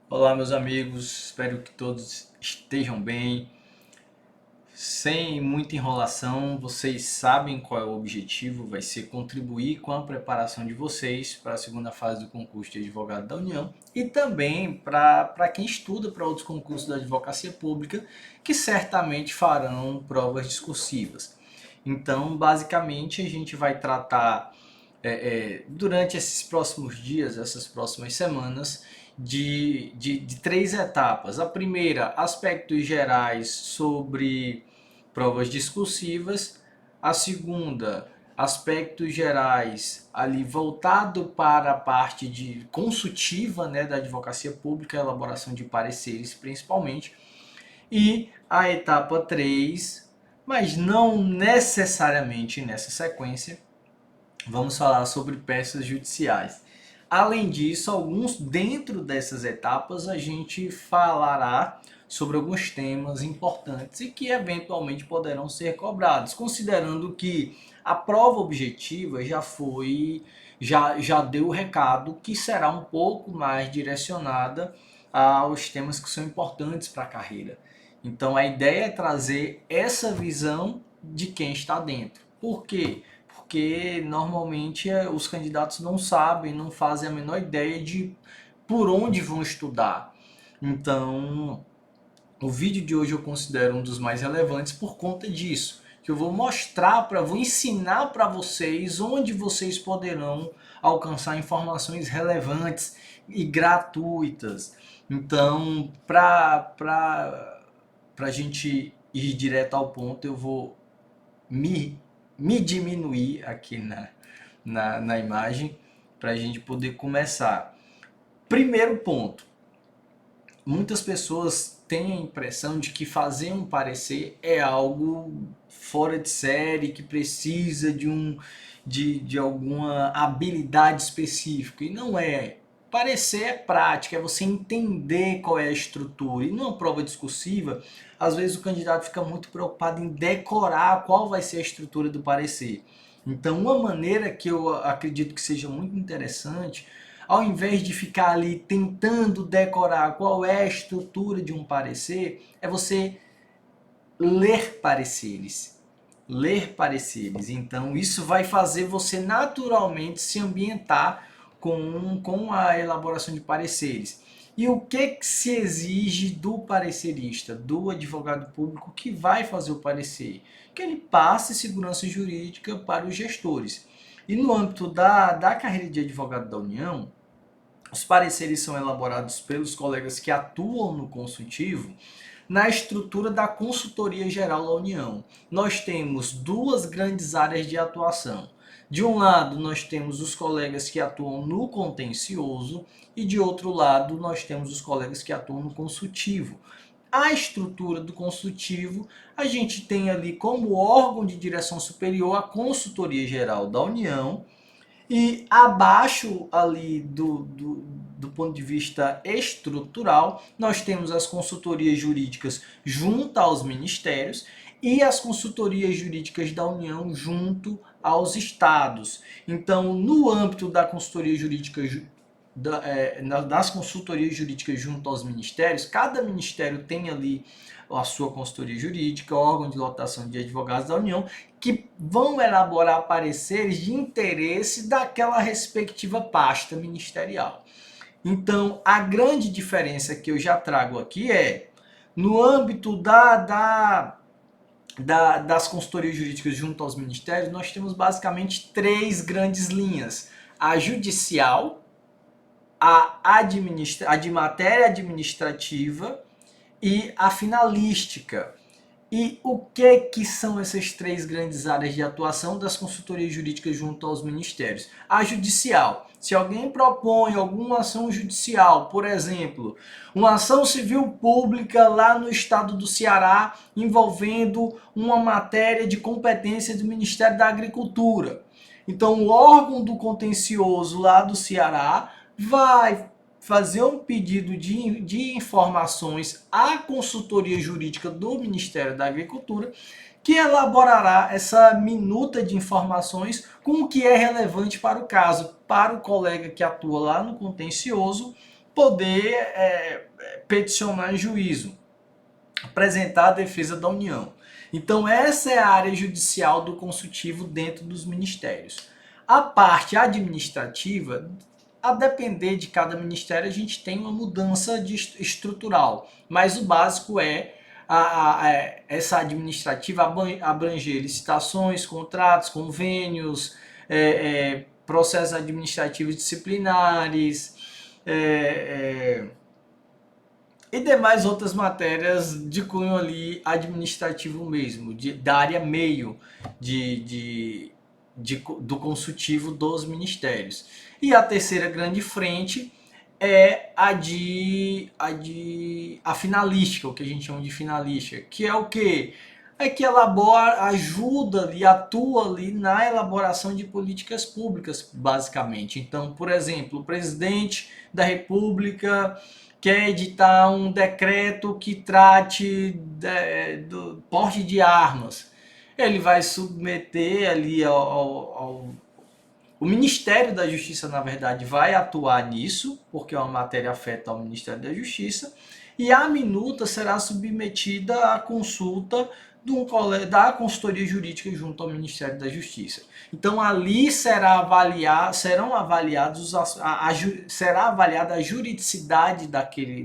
Olá, meus amigos, espero que todos estejam bem. Sem muita enrolação, vocês sabem qual é o objetivo, vai ser contribuir com a preparação de vocês para a segunda fase do concurso de advogado da União e também para quem estuda para outros concursos da advocacia pública, que certamente farão provas discursivas. Então, basicamente, a gente vai tratar durante esses próximos dias, essas próximas semanas, de três etapas. A primeira, aspectos gerais sobre provas discursivas. A segunda, aspectos gerais ali voltado para a parte de consultiva, né, da advocacia pública, elaboração de pareceres principalmente. E a etapa 3, mas não necessariamente nessa sequência, vamos falar sobre peças judiciais. Além disso, alguns dentro dessas etapas a gente falará sobre alguns temas importantes e que eventualmente poderão ser cobrados, considerando que a prova objetiva já deu o recado que será um pouco mais direcionada aos temas que são importantes para a carreira. Então a ideia é trazer essa visão de quem está dentro. Por quê? Porque normalmente os candidatos não sabem, não fazem a menor ideia de por onde vão estudar. Então, o vídeo de hoje eu considero um dos mais relevantes por conta disso, que eu vou ensinar para vocês onde vocês poderão alcançar informações relevantes e gratuitas. Então, para a gente ir direto ao ponto, eu vou me, me diminuir aqui na imagem para a gente poder começar. Primeiro ponto, muitas pessoas têm a impressão de que fazer um parecer é algo fora de série, que precisa de alguma habilidade específica. E não é. Parecer é prática, é você entender qual é a estrutura. E numa prova discursiva, às vezes o candidato fica muito preocupado em decorar qual vai ser a estrutura do parecer. Então, uma maneira que eu acredito que seja muito interessante, ao invés de ficar ali tentando decorar qual é a estrutura de um parecer, é você ler pareceres. Ler pareceres. Então, isso vai fazer você naturalmente se ambientar com a elaboração de pareceres. E o que se exige do parecerista, do advogado público que vai fazer o parecer? Que ele passe segurança jurídica para os gestores. E no âmbito da carreira de advogado da União, os pareceres são elaborados pelos colegas que atuam no consultivo na estrutura da Consultoria Geral da União. Nós temos duas grandes áreas de atuação. De um lado, nós temos os colegas que atuam no contencioso e de outro lado, nós temos os colegas que atuam no consultivo. A estrutura do consultivo, a gente tem ali como órgão de direção superior a Consultoria Geral da União, e abaixo ali do ponto de vista estrutural, nós temos as consultorias jurídicas junto aos ministérios e as consultorias jurídicas da União junto aos estados. Então, no âmbito da consultoria jurídica das consultorias jurídicas junto aos ministérios, cada ministério tem ali a sua consultoria jurídica, órgão de lotação de advogados da União, que vão elaborar pareceres de interesse daquela respectiva pasta ministerial. Então, a grande diferença que eu já trago aqui é, no âmbito das consultorias jurídicas junto aos ministérios, nós temos basicamente três grandes linhas. A judicial, a de matéria administrativa e a finalística. E o que são essas três grandes áreas de atuação das consultorias jurídicas junto aos ministérios? A judicial. Se alguém propõe alguma ação judicial, por exemplo, uma ação civil pública lá no estado do Ceará envolvendo uma matéria de competência do Ministério da Agricultura. Então, o órgão do contencioso lá do Ceará vai fazer um pedido de informações à consultoria jurídica do Ministério da Agricultura, que elaborará essa minuta de informações com o que é relevante para o caso, para o colega que atua lá no contencioso poder peticionar em juízo, apresentar a defesa da União. Então essa é a área judicial do consultivo dentro dos ministérios. A parte administrativa, a depender de cada ministério, a gente tem uma mudança estrutural, mas o básico é essa administrativa abranger licitações, contratos, convênios, processos administrativos disciplinares, e demais outras matérias de cunho ali administrativo mesmo, da área meio do consultivo dos ministérios. E a terceira grande frente é a finalística, o que a gente chama de finalística, que é o quê? É que elabora, ajuda ali, atua ali na elaboração de políticas públicas, basicamente. Então, por exemplo, o presidente da República quer editar um decreto que trate do porte de armas. Ele vai submeter ali o Ministério da Justiça, na verdade, vai atuar nisso, porque é uma matéria afeta ao Ministério da Justiça, e a minuta será submetida à consulta da consultoria jurídica junto ao Ministério da Justiça. Então ali será avaliada a juridicidade daquele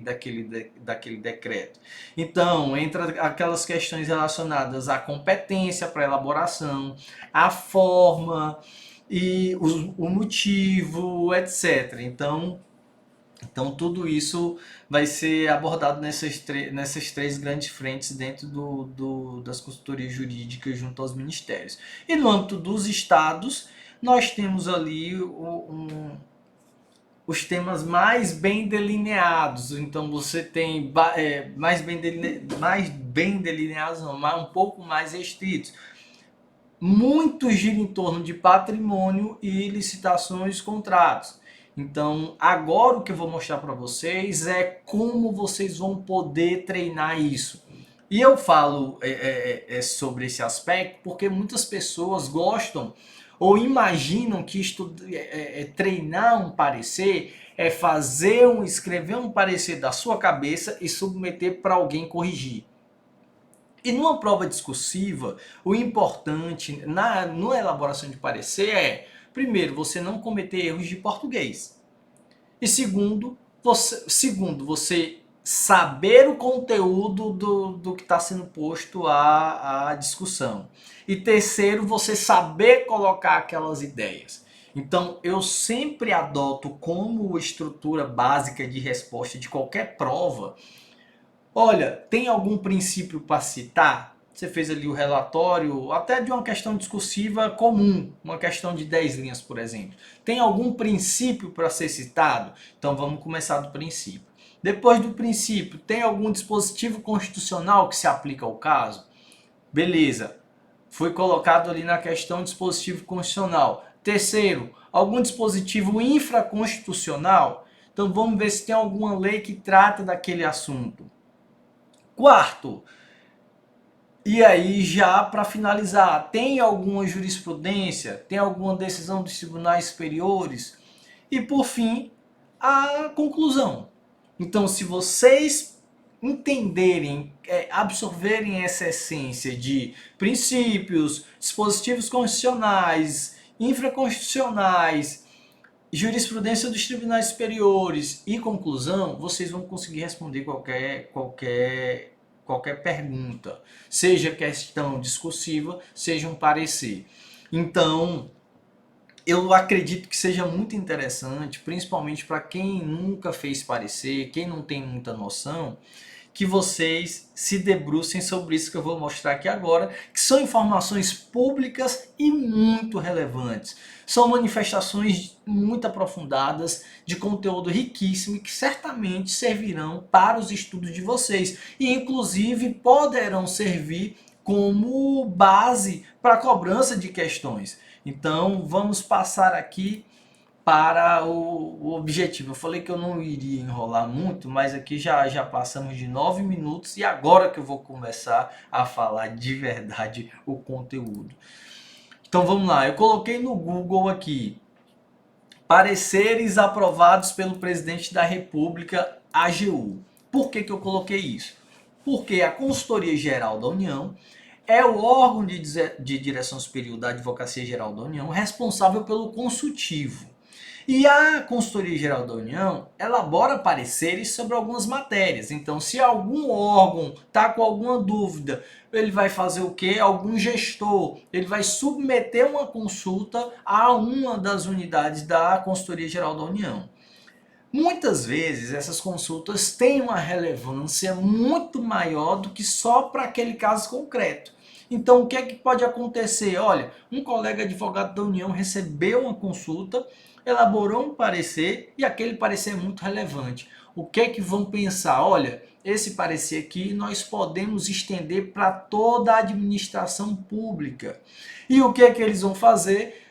decreto. Então entra aquelas questões relacionadas à competência para elaboração, à forma e o motivo, etc. Então tudo isso vai ser abordado nessas três grandes frentes dentro das consultorias jurídicas junto aos ministérios. E no âmbito dos estados, nós temos ali os temas mais bem delineados. Então você tem mais bem delineados, não, mas um pouco mais restritos. Muito gira em torno de patrimônio e licitações e contratos. Então, agora o que eu vou mostrar para vocês é como vocês vão poder treinar isso. E eu falo sobre esse aspecto porque muitas pessoas gostam ou imaginam que treinar um parecer é escrever um parecer da sua cabeça e submeter para alguém corrigir. E numa prova discursiva, o importante na elaboração de parecer é, primeiro, você não cometer erros de português. E segundo, você saber o conteúdo do que está sendo posto à discussão. E terceiro, você saber colocar aquelas ideias. Então, eu sempre adoto como estrutura básica de resposta de qualquer prova. Olha, tem algum princípio para citar? Você fez ali o relatório, até de uma questão discursiva comum, uma questão de 10 linhas, por exemplo. Tem algum princípio para ser citado? Então vamos começar do princípio. Depois do princípio, tem algum dispositivo constitucional que se aplica ao caso? Beleza, foi colocado ali na questão dispositivo constitucional. Terceiro, algum dispositivo infraconstitucional? Então vamos ver se tem alguma lei que trata daquele assunto. Quarto, e aí já para finalizar, tem alguma jurisprudência, tem alguma decisão dos tribunais superiores? E por fim, a conclusão. Então, se vocês entenderem, absorverem essa essência de princípios, dispositivos constitucionais, infraconstitucionais, jurisprudência dos tribunais superiores e conclusão, vocês vão conseguir responder qualquer pergunta, seja questão discursiva, seja um parecer. Então, eu acredito que seja muito interessante, principalmente para quem nunca fez parecer, quem não tem muita noção, que vocês se debrucem sobre isso que eu vou mostrar aqui agora, que são informações públicas e muito relevantes. São manifestações muito aprofundadas, de conteúdo riquíssimo e que certamente servirão para os estudos de vocês. E inclusive poderão servir como base para a cobrança de questões. Então vamos passar aqui para o objetivo. Eu falei que eu não iria enrolar muito, mas aqui já passamos de 9 minutos e agora que eu vou começar a falar de verdade o conteúdo. Então vamos lá, eu coloquei no Google aqui Pareceres aprovados pelo presidente da República, AGU. Por que eu coloquei isso? Porque a Consultoria Geral da União é o órgão de direção superior da Advocacia Geral da União responsável pelo consultivo. E a Consultoria Geral da União elabora pareceres sobre algumas matérias. Então, se algum órgão está com alguma dúvida, ele vai fazer o quê? Algum gestor, ele vai submeter uma consulta a uma das unidades da Consultoria Geral da União. Muitas vezes essas consultas têm uma relevância muito maior do que só para aquele caso concreto. Então, o que é que pode acontecer? Olha, um colega advogado da União recebeu uma consulta, elaborou um parecer e aquele parecer é muito relevante. O que é que vão pensar? Olha, esse parecer aqui nós podemos estender para toda a administração pública. E o que é que eles vão fazer?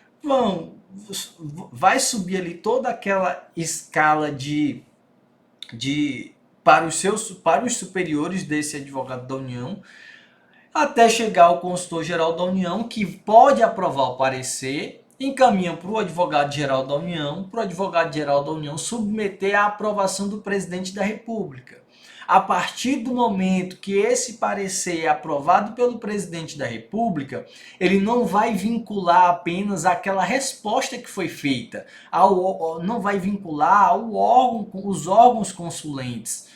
Vai subir ali toda aquela escala para os superiores desse advogado da União, até chegar ao consultor-geral da União, que pode aprovar o parecer, encaminha para o advogado-geral da União, para o advogado-geral da União submeter à aprovação do presidente da República. A partir do momento que esse parecer é aprovado pelo presidente da República, ele não vai vincular apenas aquela resposta que foi feita, não vai vincular ao órgão, os órgãos consulentes,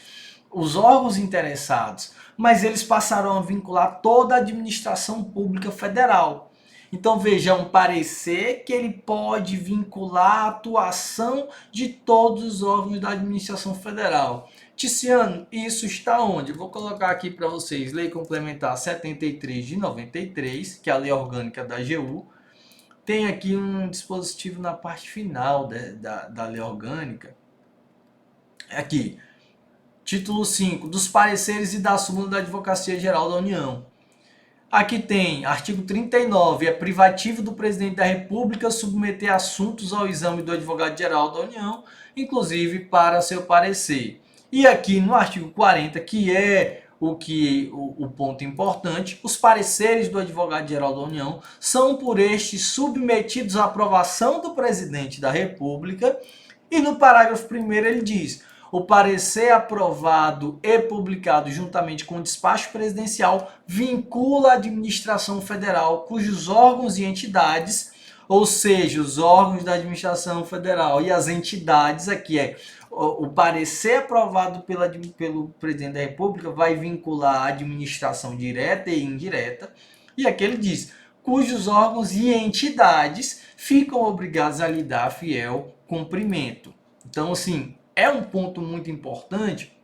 os órgãos interessados, mas eles passarão a vincular toda a administração pública federal. Então veja, um parecer que ele pode vincular a atuação de todos os órgãos da administração federal. Ticiano, isso está onde? Eu vou colocar aqui para vocês, Lei Complementar 73 de 93, que é a lei orgânica da AGU. Tem aqui um dispositivo na parte final da lei orgânica. Aqui, título 5, dos pareceres e da súmula da Advocacia Geral da União. Aqui tem, artigo 39, é privativo do presidente da República submeter assuntos ao exame do advogado-geral da União, inclusive para seu parecer. E aqui no artigo 40, que é o ponto importante, os pareceres do advogado-geral da União são por este submetidos à aprovação do presidente da República, e no parágrafo 1º ele diz: o parecer aprovado e publicado juntamente com o despacho presidencial vincula a administração federal, cujos órgãos e entidades, ou seja, os órgãos da administração federal e as entidades, aqui o parecer aprovado pelo presidente da República vai vincular a administração direta e indireta, e aqui ele diz, cujos órgãos e entidades ficam obrigados a lhe dar fiel cumprimento. Então, assim, é um ponto muito importante,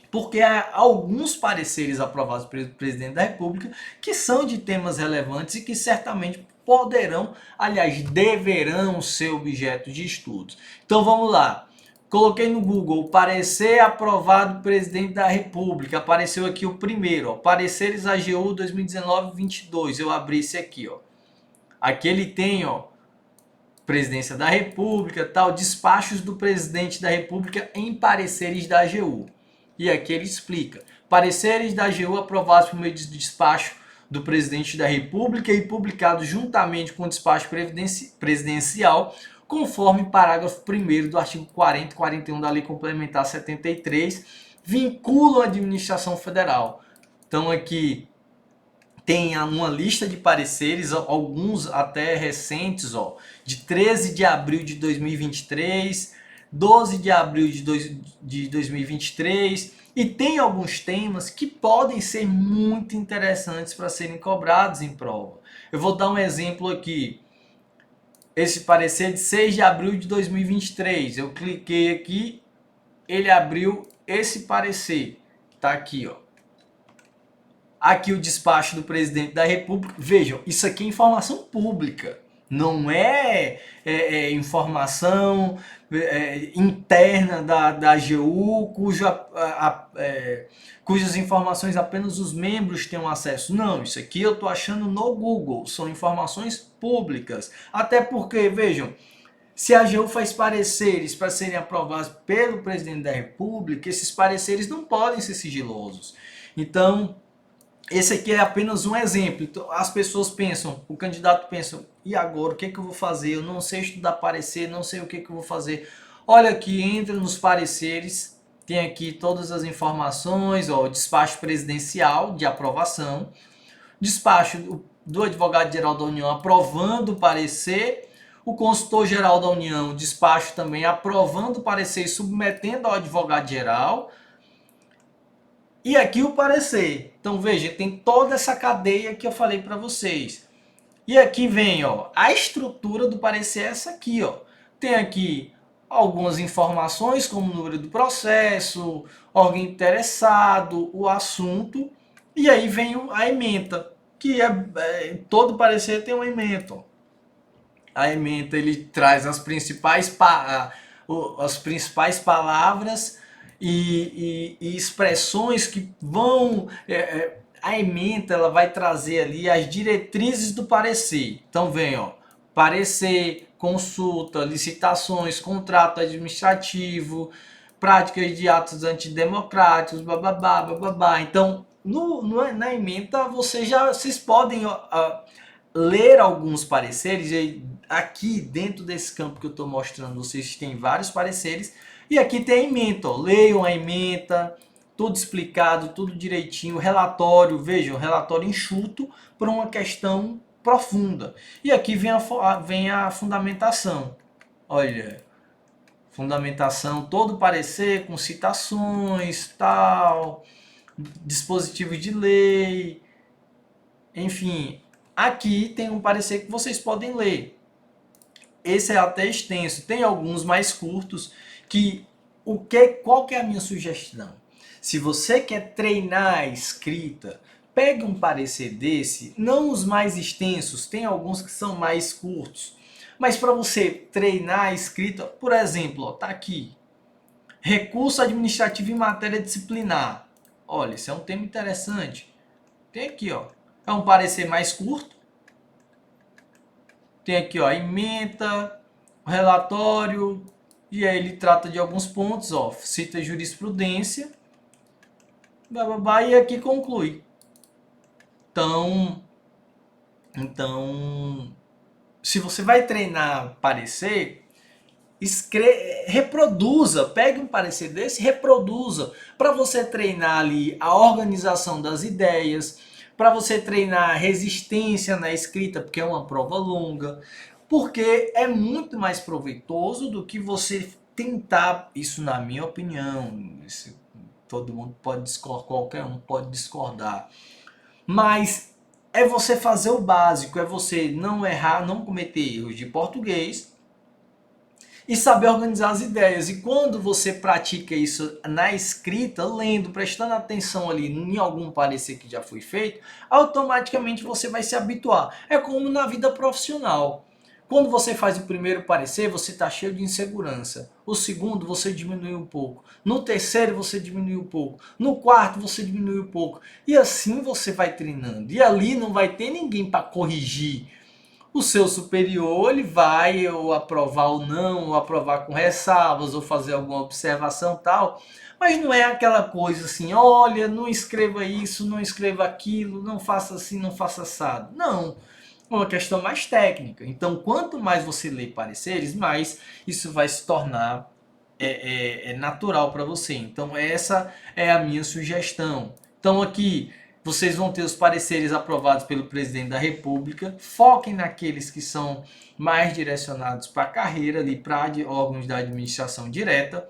porque há alguns pareceres aprovados pelo presidente da República que são de temas relevantes e que certamente poderão, aliás, deverão ser objeto de estudos. Então vamos lá. Coloquei no Google, parecer aprovado do presidente da República. Apareceu aqui o primeiro, ó, pareceres AGU 2019-22. Eu abri esse aqui, ó. Aqui ele tem, ó, Presidência da República, tal, despachos do presidente da República em pareceres da AGU. E aqui ele explica, pareceres da AGU aprovados por meio de despacho do presidente da República e publicados juntamente com o despacho presidencial, conforme parágrafo 1º do artigo 40 e 41 da Lei Complementar 73, vinculam a administração federal. Então aqui tem uma lista de pareceres, alguns até recentes, ó, de 13 de abril de 2023, 12 de abril de 2023, e tem alguns temas que podem ser muito interessantes para serem cobrados em prova. Eu vou dar um exemplo aqui. Esse parecer de 6 de abril de 2023, eu cliquei aqui, ele abriu esse parecer, tá aqui, ó. Aqui o despacho do presidente da República. Vejam, isso aqui é informação pública, não é informação interna da AGU, cujas informações apenas os membros têm acesso. Não, isso aqui eu estou achando no Google, são informações públicas. Até porque, vejam, se a AGU faz pareceres para serem aprovados pelo presidente da República, esses pareceres não podem ser sigilosos. Então, esse aqui é apenas um exemplo. Então, as pessoas pensam, o candidato pensa, e agora, o que é que eu vou fazer? Eu não sei estudar parecer, não sei o que é que eu vou fazer. Olha aqui, entra nos pareceres, tem aqui todas as informações, ó, despacho presidencial de aprovação, despacho do advogado-geral da União aprovando o parecer, o consultor-geral da União, despacho também aprovando o parecer e submetendo ao advogado-geral, e aqui o parecer. Então veja, tem toda essa cadeia que eu falei para vocês. E aqui vem, ó, a estrutura do parecer é essa aqui, ó. Tem aqui algumas informações como o número do processo, órgão interessado, o assunto, e aí vem a ementa, que todo parecer tem uma ementa. Ó. A ementa ele traz as principais palavras e expressões que vão. A ementa ela vai trazer ali as diretrizes do parecer. Então vem, ó, parecer, consulta, licitações, contrato administrativo, práticas de atos antidemocráticos, bababá, bababá. Então, na ementa vocês podem ler alguns pareceres. E aqui dentro desse campo que eu estou mostrando, vocês têm vários pareceres. E aqui tem a ementa, ó. Leiam a ementa, tudo explicado, tudo direitinho, relatório, vejam, relatório enxuto para uma questão profunda. E aqui vem a fundamentação. Olha, fundamentação, todo parecer com citações, tal, dispositivos de lei, enfim. Aqui tem um parecer que vocês podem ler. Esse é até extenso, tem alguns mais curtos qual que é a minha sugestão? Se você quer treinar a escrita, pegue um parecer desse, não os mais extensos, tem alguns que são mais curtos, mas para você treinar a escrita, por exemplo, ó, tá aqui, recurso administrativo em matéria disciplinar. Olha, isso é um tema interessante. Tem aqui, ó, é um parecer mais curto. Tem aqui, ó, a ementa, o relatório, e aí ele trata de alguns pontos, ó, cita jurisprudência, e aqui conclui. Então, se você vai treinar parecer, reproduza, pegue um parecer desse, reproduza, para você treinar ali a organização das ideias, para você treinar a resistência na escrita, porque é uma prova longa, porque é muito mais proveitoso do que você tentar, isso na minha opinião, todo mundo pode discordar, qualquer um pode discordar, mas é você fazer o básico, é você não errar, não cometer erros de português, e saber organizar as ideias. E quando você pratica isso na escrita, lendo, prestando atenção ali em algum parecer que já foi feito, automaticamente você vai se habituar. É como na vida profissional. Quando você faz o primeiro parecer, você está cheio de insegurança. O segundo, você diminui um pouco. No terceiro, você diminui um pouco. No quarto, você diminui um pouco. E assim você vai treinando. E ali não vai ter ninguém para corrigir. O seu superior ele vai ou aprovar ou não, ou aprovar com ressalvas, ou fazer alguma observação tal, mas não é aquela coisa assim, olha, não escreva isso, não escreva aquilo, não faça assim, não faça assado. Não, é uma questão mais técnica. Então, quanto mais você lê pareceres, mais isso vai se tornar natural para você. Então, essa é a minha sugestão. Então, aqui vocês vão ter os pareceres aprovados pelo presidente da República. Foquem naqueles que são mais direcionados para a carreira, ali, para órgãos da administração direta.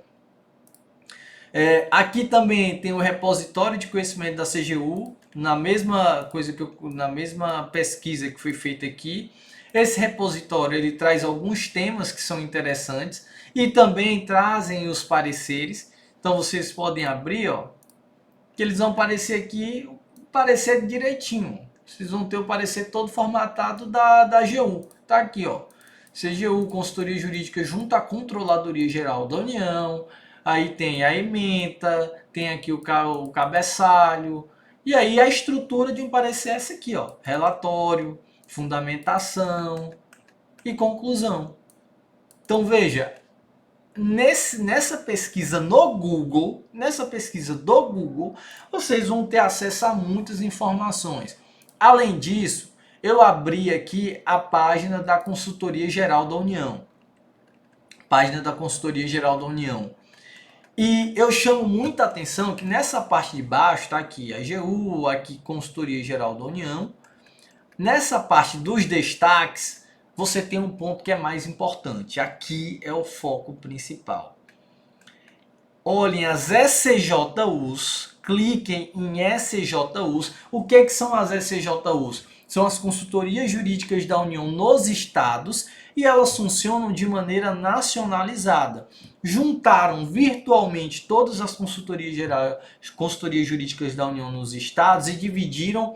Aqui também tem o repositório de conhecimento da CGU, na mesma coisa na mesma pesquisa que foi feita aqui. Esse repositório ele traz alguns temas que são interessantes e também trazem os pareceres. Então vocês podem abrir, ó, que eles vão aparecer aqui, o parecer direitinho. Vocês vão ter o parecer todo formatado da AGU. Tá aqui, ó. CGU, Consultoria Jurídica junto à Controladoria Geral da União. Aí tem a ementa, tem aqui o cabeçalho. E aí a estrutura de um parecer é essa aqui, ó. Relatório, fundamentação e conclusão. Então veja, nessa pesquisa no Google, vocês vão ter acesso a muitas informações. Além disso, eu abri aqui a página da Consultoria Geral da União. E eu chamo muita atenção que nessa parte de baixo, tá aqui a AGU, aqui Consultoria Geral da União. Nessa parte dos destaques, você tem um ponto que é mais importante. Aqui é o foco principal. Olhem as ECJUs, cliquem em ECJUs. O que são as ECJUs? São as consultorias jurídicas da União nos estados e elas funcionam de maneira nacionalizada. Juntaram virtualmente todas as consultorias jurídicas da União nos estados e dividiram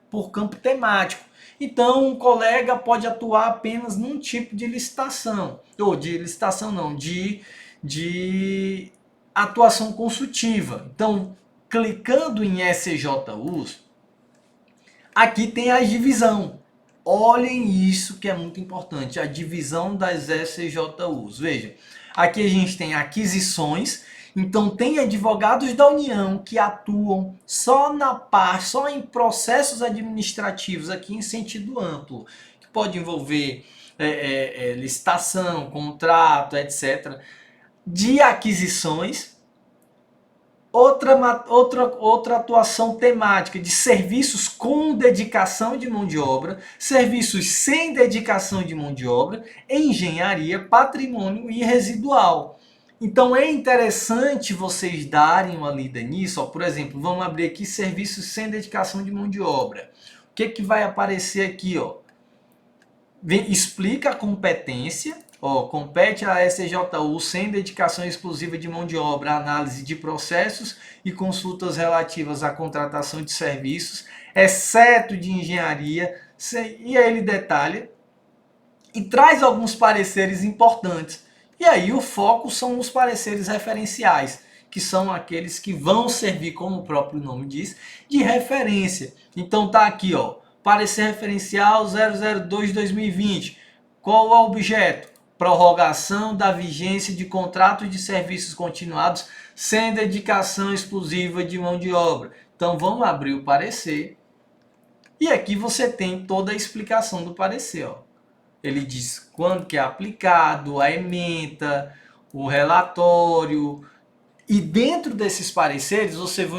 por campo temático. Então, um colega pode atuar apenas num tipo de licitação, ou de licitação não, de atuação consultiva. Então, clicando em ECJUs, aqui tem a divisão. Olhem isso que é muito importante, a divisão das ECJUs. Veja, aqui a gente tem aquisições. Então tem advogados da União que atuam só em processos administrativos aqui em sentido amplo, que pode envolver licitação, contrato, etc. De aquisições, outra atuação temática de serviços com dedicação de mão de obra, serviços sem dedicação de mão de obra, engenharia, patrimônio e residual. Então é interessante vocês darem uma lida nisso. Por exemplo, vamos abrir aqui serviços sem dedicação de mão de obra. O que vai aparecer aqui? Explica a competência. Compete a SJU sem dedicação exclusiva de mão de obra, análise de processos e consultas relativas à contratação de serviços, exceto de engenharia. E aí ele detalha e traz alguns pareceres importantes. E aí o foco são os pareceres referenciais, que são aqueles que vão servir, como o próprio nome diz, de referência. Então tá aqui, parecer referencial 002/2020. Qual é o objeto? Prorrogação da vigência de contrato de serviços continuados sem dedicação exclusiva de mão de obra. Então vamos abrir o parecer. E aqui você tem toda a explicação do parecer, Ele diz quando que é aplicado, a ementa, o relatório. E dentro desses pareceres, vocês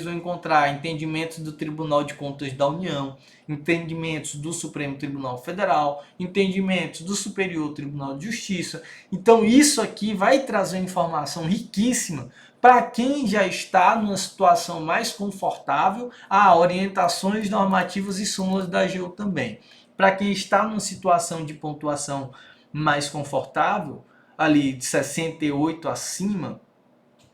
vão encontrar entendimentos do Tribunal de Contas da União, entendimentos do Supremo Tribunal Federal, entendimentos do Superior Tribunal de Justiça. Então isso aqui vai trazer informação riquíssima para quem já está numa situação mais confortável, orientações normativas e súmulas da AGU também. Para quem está numa situação de pontuação mais confortável, ali de 68 acima,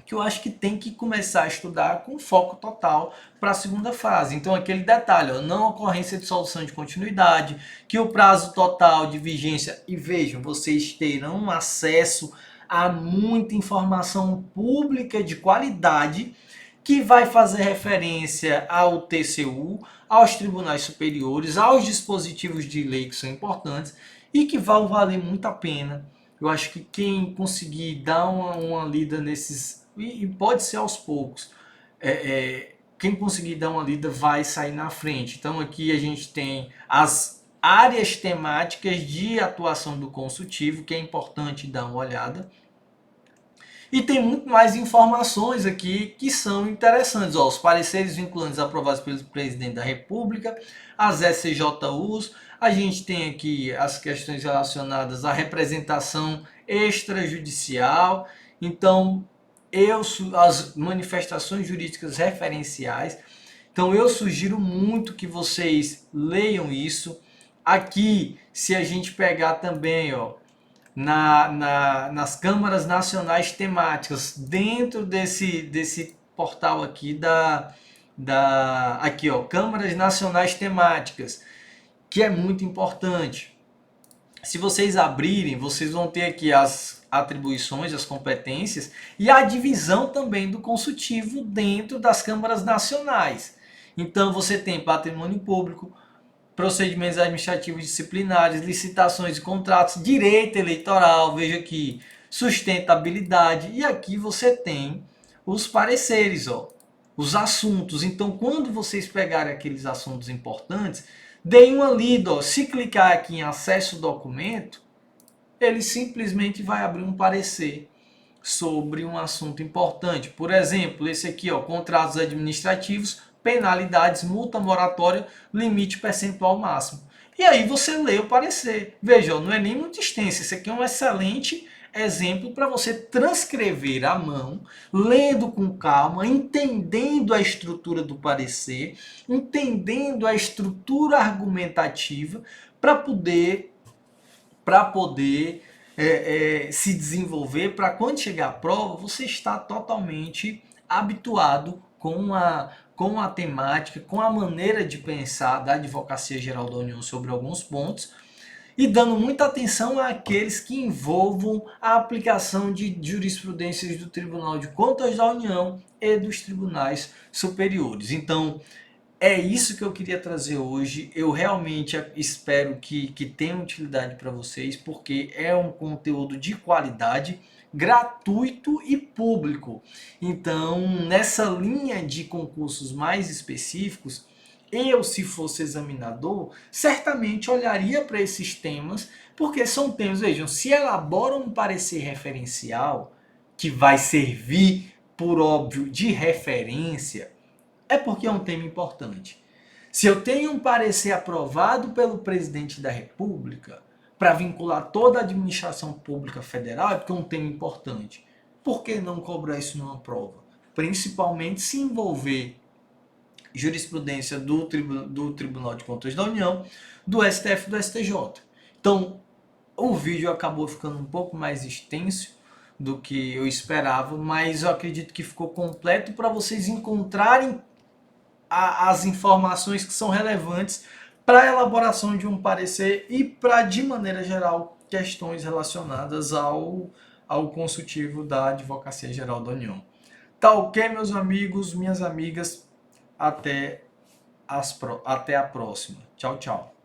que eu acho que tem que começar a estudar com foco total para a segunda fase. Então aquele detalhe, não ocorrência de solução de continuidade, que o prazo total de vigência, e vejam, vocês terão acesso a muita informação pública de qualidade, que vai fazer referência ao TCU, aos tribunais superiores, aos dispositivos de lei que são importantes e que vão valer muito a pena. Eu acho que quem conseguir dar uma lida nesses, e pode ser aos poucos, quem conseguir dar uma lida vai sair na frente. Então aqui a gente tem as áreas temáticas de atuação do consultivo, que é importante dar uma olhada. E tem muito mais informações aqui que são interessantes. Os pareceres vinculantes aprovados pelo Presidente da República, as SJUs, a gente tem aqui as questões relacionadas à representação extrajudicial, então as manifestações jurídicas referenciais. Então eu sugiro muito que vocês leiam isso. Aqui, se a gente pegar também, nas câmaras nacionais temáticas, dentro desse portal aqui câmaras nacionais temáticas, que é muito importante. Se vocês abrirem, vocês vão ter aqui as atribuições, as competências e a divisão também do consultivo dentro das câmaras nacionais. Então você tem patrimônio público, procedimentos administrativos disciplinares, licitações e contratos, direito eleitoral, veja aqui, sustentabilidade, e aqui você tem os pareceres, ó, os assuntos. Então, quando vocês pegarem aqueles assuntos importantes, deem uma lida, ó. Se clicar aqui em acesso ao documento, ele simplesmente vai abrir um parecer sobre um assunto importante. Por exemplo, esse aqui, ó, contratos administrativos, penalidades, multa moratória, limite percentual máximo. E aí você lê o parecer. Veja, ó, não é nem muito extenso. Esse aqui é um excelente exemplo para você transcrever à mão, lendo com calma, entendendo a estrutura do parecer, entendendo a estrutura argumentativa para poder se desenvolver, para quando chegar à prova você está totalmente habituado com a temática, com a maneira de pensar da Advocacia Geral da União sobre alguns pontos, e dando muita atenção àqueles que envolvam a aplicação de jurisprudências do Tribunal de Contas da União e dos tribunais superiores. Então, é isso que eu queria trazer hoje. Eu realmente espero que tenha utilidade para vocês, porque é um conteúdo de qualidade, gratuito e público. Então, nessa linha de concursos mais específicos, eu, se fosse examinador, certamente olharia para esses temas, porque são temas, vejam, se elabora um parecer referencial, que vai servir, por óbvio, de referência, é porque é um tema importante. Se eu tenho um parecer aprovado pelo presidente da República para vincular toda a administração pública federal, é porque é um tema importante. Por que não cobrar isso numa prova? Principalmente se envolver jurisprudência do Tribunal de Contas da União, do STF e do STJ. Então, o vídeo acabou ficando um pouco mais extenso do que eu esperava, mas eu acredito que ficou completo para vocês encontrarem as informações que são relevantes para a elaboração de um parecer e para, de maneira geral, questões relacionadas ao consultivo da Advocacia Geral da União. Tá ok, meus amigos, minhas amigas? Até a próxima. Tchau, tchau.